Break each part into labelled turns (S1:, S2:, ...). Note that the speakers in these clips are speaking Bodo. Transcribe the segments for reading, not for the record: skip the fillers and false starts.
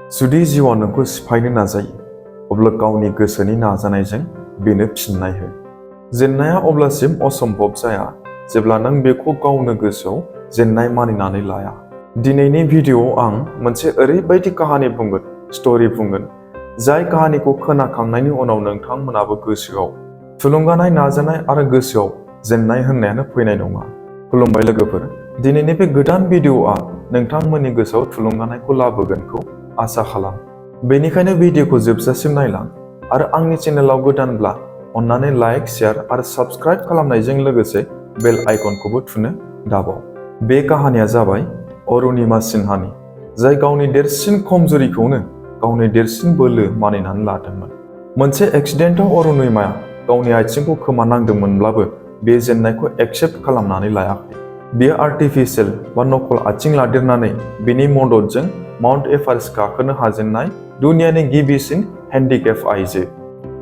S1: जुदि जिउआ नोंखौ सिफायनो नाजायो अब्ला गावनि गोसोनि नाजानायजों बेनो फिननाय हो। जेन्नाया अब्लासिम असम्भब जाया जेब्ला नों बेखौ गावनो गोसोआव जेन्नाय मानिनानै लाया। दिनैनि भिडिअ'आव आं मोनसे ओरैबायदि काहानि बुंगोन, स्ट'रि बुंगोन, जाय काहानिखौ खोनाखांनायनि उनाव नोंथांमोनाबो गोसोआव थुलुंगानाय, नाजानाय आरो गोसोआव जेन्नाय होननायानो फैनाय नङा। खुलुमबाय लोगोफोर, दिनैनि बे गोदान भिडिअ'आ नोंथांमोननि गोसोआव थुलुंगानायखौ लाबोगोनखौ आसा खालाम। बेनिखायनो भिडिअ'खौ जोबजासिम नायलां आरो आंनि चेनेलाव गोदानब्ला अन्नानै लाइक, शेयार आरो साबस्क्राइब खालामनायजों लोगोसे बेल आइकनखौबो थुनो दाबाव। बे काहानिया जाबाय अरुणिमा सिन्हानि, जाय गावनि देरसिन खमजुरिखौनो गावनि देरसिन बोलो मानिनानै लादोंमोन। मोनसे एक्सिडेन्टआव अरुणिमाया गावनि आथिंखौ खोमानांदोंमोनब्लाबो बे जेन्नायखौ एक्सेप्ट खालामनानै लायाखै। बियो आर्टिफिशियेल बा नकल आथिं लादेरनानै बेनि मददजों माउन्ट एभारेस्ट गाखोनो हाजेननाय दुनियानि गिबिसिन हेन्डिकेप आइजो।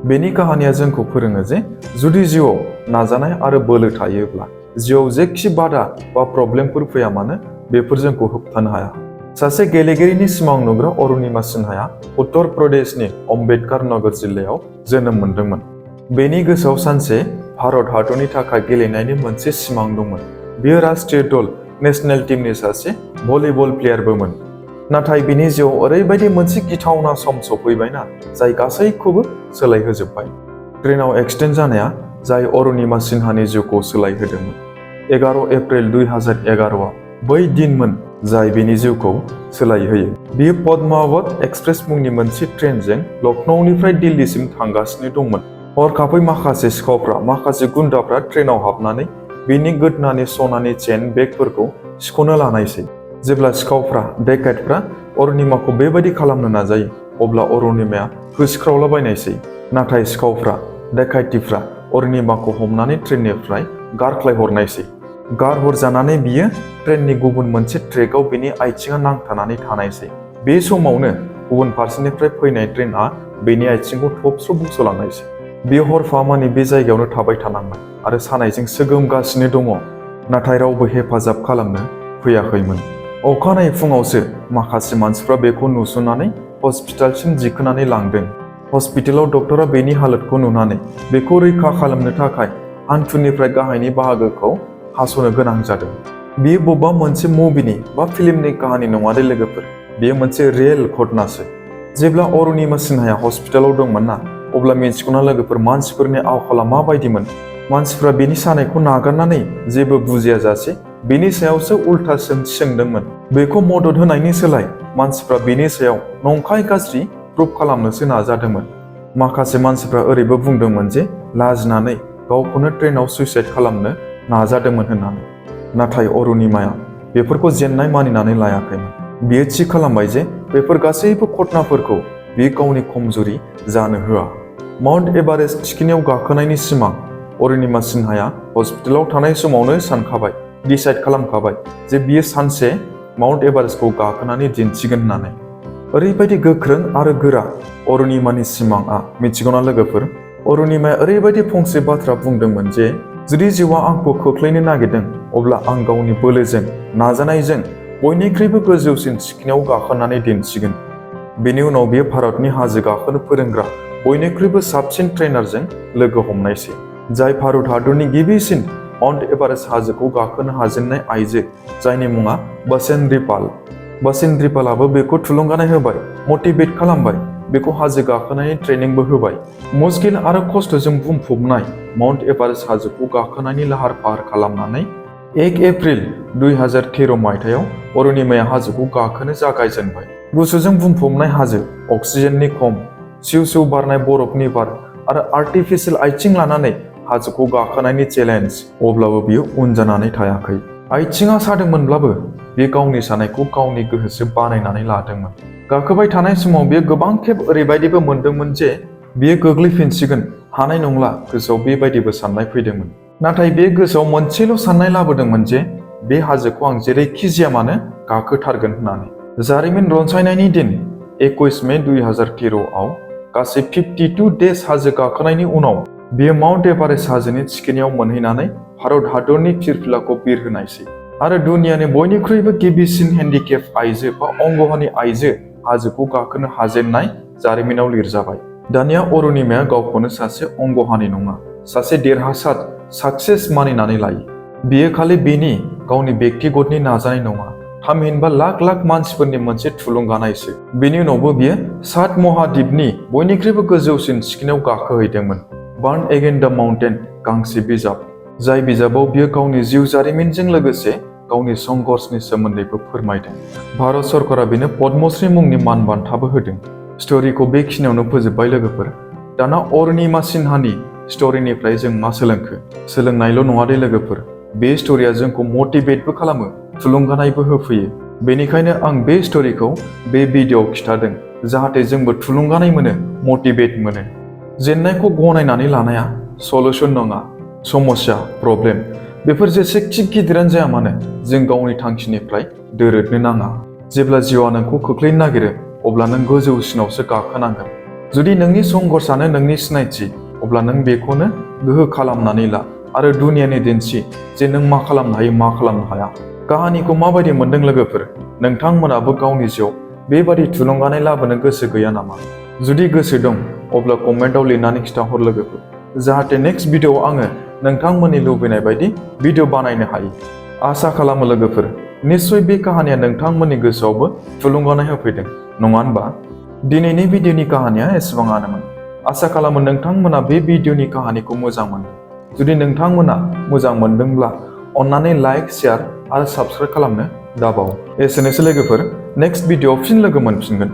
S1: बेनि काहानिया जोंखौ फोरोङो जे जुदि जिउआव नाजानाय आरो बोलो थायोब्ला जिउआव जेखि बादा बा प्रब्लेमफोर फैया मानो बेफोर जोंखौ होबथानो हाया। सासे गेलेगिरिनि सिमां नुग्रा अरुणिमा सिन्हाया उत्तर प्रदेशनि अम्बेदकार नगर जिल्लायाव जोनोम मोनदोंमोन। बेनि गोसोआव सानसे भारत हादरनि थाखाय गेलेनायनि मोनसे सिमां दंमोन। बियो राष्ट्रीय दल नेशनेल टीमनि सासे भलिबल प्लेयारबोमोन। नाथाय बिनि जिउआव ओरैबायदि मोनसे गिथावना सम सफैबायना जाय गासैखौबो सोलायहोजोबबाय। ट्रेनाव एक्सिडेन्ट जानाया जाय अरुणिमा सिन्हानि जिउखौ सोलायहोदोंमोन। 11 एप्रिल 2011 बै दिनमोन जाय बिनि जिउखौ सोलायहोयो। बियो पद्मावत एक्सप्रेस मुंनि मोनसे ट्रेनजों लखनौनिफ्राय दिल्लीसिम थांगासिनो दंमोन। हरखाबै माखासे सिखावफ्रा, माखासे गुन्दाफ्रा ट्रेनाव हाबनानै बिनि गोदनानि सनानि चेन बेगफोरखौ सिख'नो लानायसै। जेब्ला सिखावफ्रा, डेकाइटफ्रा अरुणिमाखौ बेबायदि खालामनो नाजायो अब्ला अरुणिमाया होसिख्रावलाबायनायसै। नाथाय सिखावफ्रा, डेकाइटिफ्रा अरुणिमाखौ हमनानै ट्रेननिफ्राय गारख्लायहरनायसै। गारहरजानानै बियो ट्रेननि गुबुन मोनसे ट्रेकआव बिनि आथिङा नांथानानै थानायसै। बे समावनो गुबुन फारसेनिफ्राय फैनाय ट्रेनआ बेनि आथिंखौ थबस्र' बुस'लांनायसै। बियो हरफामानि बे जायगायावनो थाबाय थानांबाय आरो सानायजों सोगोमगासिनो दङ। नाथाय रावबो हेफाजाब खालामनो फैयाखैमोन। अखानायै फुङावसो माखासे मानसिफ्रा बेखौ नुसननानै हस्पिटालसिम दिखोनानै लांदों। हस्पिटालाव डक्टरा बेनि हालोदखौ नुनानै बेखौ रैखा खालामनो थाखाय हान्थुनिफ्राय गाहायनि बाहागोखौ हास'नो गोनां जादों। बेयो बबेबा मोनसे मुभिनि बा फिल्मनि काहानि नङा दे लोगोफोर, बेयो मोनसे रियेल घटनासो। जेब्ला अरुणिमा सिन्हाया हस्पिटालाव दंमोन ना, अब्ला मिथिगौना लोगोफोर मानसिफोरनि आखला माबायदिमोन। मानसिफ्रा बेनि सानायखौ नागारनानै जेबो बुजियाजासे बेनि सायावसो उल्था सोंथि सोंदोंमोन। बेखौ मदद होनायनि सोलाय मानसिफ्रा बेनि सायाव नंखाय गाज्रि प्रुफ खालामनोसो नाजादोंमोन। माखासे मानसिफ्रा ओरैबो बुंदोंमोन जे लाजिनानै गावखौनो ट्रेनाव सुइसाइड खालामनो नाजादोंमोन होननानै। नाथाय अरुणिमाया बेफोरखौ जेन्नाय मानिनानै लायाखैमोन। बियो थि खालामबाय जे बेफोर गासैबो घटनाफोरखौ बियो गावनि खमजुरि जानो होआ। माउन्ट एभारेस्ट थिखिनियाव गाखोनायनि सिमां अरुणिमा सिन्हाया हस्पिटालाव थानाय समावनो सानखाबाय, डिसाइड खालामखाबाय जे बियो सानसे माउन्ट एभारेस्टखौ गाखोनानै दिन्थिगोन होननानै। ओरैबायदि गोख्रों आरो गोरा अरुणिमानि सिमांआ, मिथिगौना लोगोफोर, अरुणिमाया ओरैबायदि फंसे बाथ्रा बुंदोंमोन जे जुदि जिउआ आंखौ खोख्लैनो नागिरदों अब्ला आं गावनि बोलोजों, नाजानायजों बयनिख्रुइबो गोजौसिन थिखिनियाव गाखोनानै दिन्थिगोन। बेनि उनाव बियो भारतनि हाजो गाखोनो फोरोंग्रा बयनिख्रुइबो साबसिन ट्रेनारजों लोगो हमनायसै, जाय भारत हादरनि गिबिसिन माउन्ट एभारेस्ट हाजोखौ गाखोनो हाजेननाय आइजो, जायनि मुङा बसेन्द्रीपाल। बसेन्द्रीपालाबो बेखौ थुलुंगानाय होबाय, मटिभेट खालामबाय, बेखौ हाजो गाखोनायनि ट्रेनिंबो होबाय। मुश्किल आरो खस्थ'जों बुंफबनाय माउन्ट एभारेस्ट हाजोखौ गाखोनायनि लाहार फाहार खालामनानै 1 एप्रिल 2013 मायथाइयाव अरुणिमाया हाजोखौ गाखोनो जागायजेनबाय। गुसुजों बुंफबनाय हाजो, अक्सिजेननि खम, सिउ सिउ बारनाय बरफनि बार आरो आर्टिफिशियेल आथिं लानानै हाजोखौ गाखोनायनि चेलेन्ज। अब्लाबो बियो उन जानानै थायाखै। आथिङा सादोंमोनब्लाबो बियो गावनि सानायखौ गावनि गोहोसो बानायनानै लादोंमोन। गाखोबाय थानाय समाव बियो गोबां खेब ओरैबायदिबो मोनदोंमोन जे बियो गोग्लैफिनसिगोन, हानाय नंला, गोसोआव बेबायदिबो साननाय फैदोंमोन। नाथाय बे गोसोआव मोनसेल' साननाय लाबोदोंमोन जे बे हाजोखौ आं जेरैखि जाया मानो गाखोथारगोन होननानै। जारिमिन रनसायनायनि दिन 21 मे 2013 आव गासै 52 डेज हाजो गाखोनायनि उनाव बियो माउन्ट एभारेस्ट हाजोनि थिखिनियाव मोनहैनानै भारत हादरनि फिरफिलाखौ बिरहोनायसै आरो दुनियानि बयनिख्रुइबो गिबिसिन हेन्डिकेप आइजो बा अंगहानि आइजो हाजोखौ गाखोनो हाजेननाय जारिमिनाव लिरजाबाय। दानिया अरुणिमाया गावखौनो सासे अंगहानि नङा, सासे देरहासार साक्सेस मानिनानै लायो। बियो खालि बेनि गावनि बेक्तिगतनि नाजानाय नङा, थामहिनबा लाख लाख मानसिफोरनि मोनसे थुलुंगानायसो। बेनि उनावबो बियो सात महाद्वीपनि बयनिख्रुइबो गोजौसिन थिखिनियाव गाखोहैदोंमोन। बार्न एगेन द माउन्टेन गांसे बिजाब, जाय बिजाबाव बियो गावनि जिउ जारिमिनजों लोगोसे गावनि संघर्षनि सोमोन्दैबो फोरमायदों। भारत सरकारा बेनो पद्मश्री मुंनि मान बान्थाबो होदों। स्ट'रिखौ बेखिनियावनो फोजोबबाय लोगोफोर। दाना अरुणिमा सिन्हानि स्ट'रिनिफ्राय जों मा सोलोंखो? सोलोंनायल' नङा दे लोगोफोर, बे स्ट'रिया जोंखौ मटिभेटबो खालामो, थुलुंगानायबो होफैयो। बेनिखायनो आं बे स्ट'रिखौ बे भिडिअ'आव खिथादों, जाहाथे जोंबो थुलुंगानाय मोनो, मटिभेट मोनो। जेननायखौ गनायनानै लानाया सलुशन नङा, समस्या, प्रब्लेम। बेफोर जेसेखि गिदिरानो जाया मानो, जों गावनि थांखिनिफ्राय दोरोदनो नाङा। जेब्ला जिउआ नोंखौ खोख्लैनो नागिरो, अब्ला नों गोजौसिनावसो गाखोनांगोन। जुदि नोंनि संघर्षआनो नोंनि सिनायथि, अब्ला नों बेखौनो गोहो खालामनानै ला आरो दुनियानि दिन्थि जे नों मा खालामनो हायो, मा खालामनो हाया। काहानिखौ माबायदि मोनदों लोगोफोर? नोंथांमोनाबो गावनि जिउआव बेबादि थुलुंगानाय लाबोनो गोसो गैया नामा? जुदि गोसो दं, अब्ला कमेन्टआव लिरनानै खिथाहर लोगोफोर, जाहाथे नेक्स्ट भिडिअ'आव आङो नोंथांमोननि लुबैनाय बायदि भिडिअ' बानायनो हायो। आसा खालामो लोगोफोर, निस्सय बे काहानिया नोंथांमोननि गोसोआवबो थुलुंगानाय होफैदों, नङा होनबा? दिनैनि भिडिअ'नि काहानिया एसेबाङानोमोन। आसा खालामो नोंथांमोना बे भिडिअ'नि काहानिखौ मोजां मोनदों। जुदि नोंथांमोना मोजां मोनदोंब्ला अन्नानै लाइक, शेयार आरो साबस्क्राइब खालामनो दाबाव। एसेनोसै लोगोफोर, नेक्स्ट भिडिअ'आव फिन लोगो मोनफिनगोन।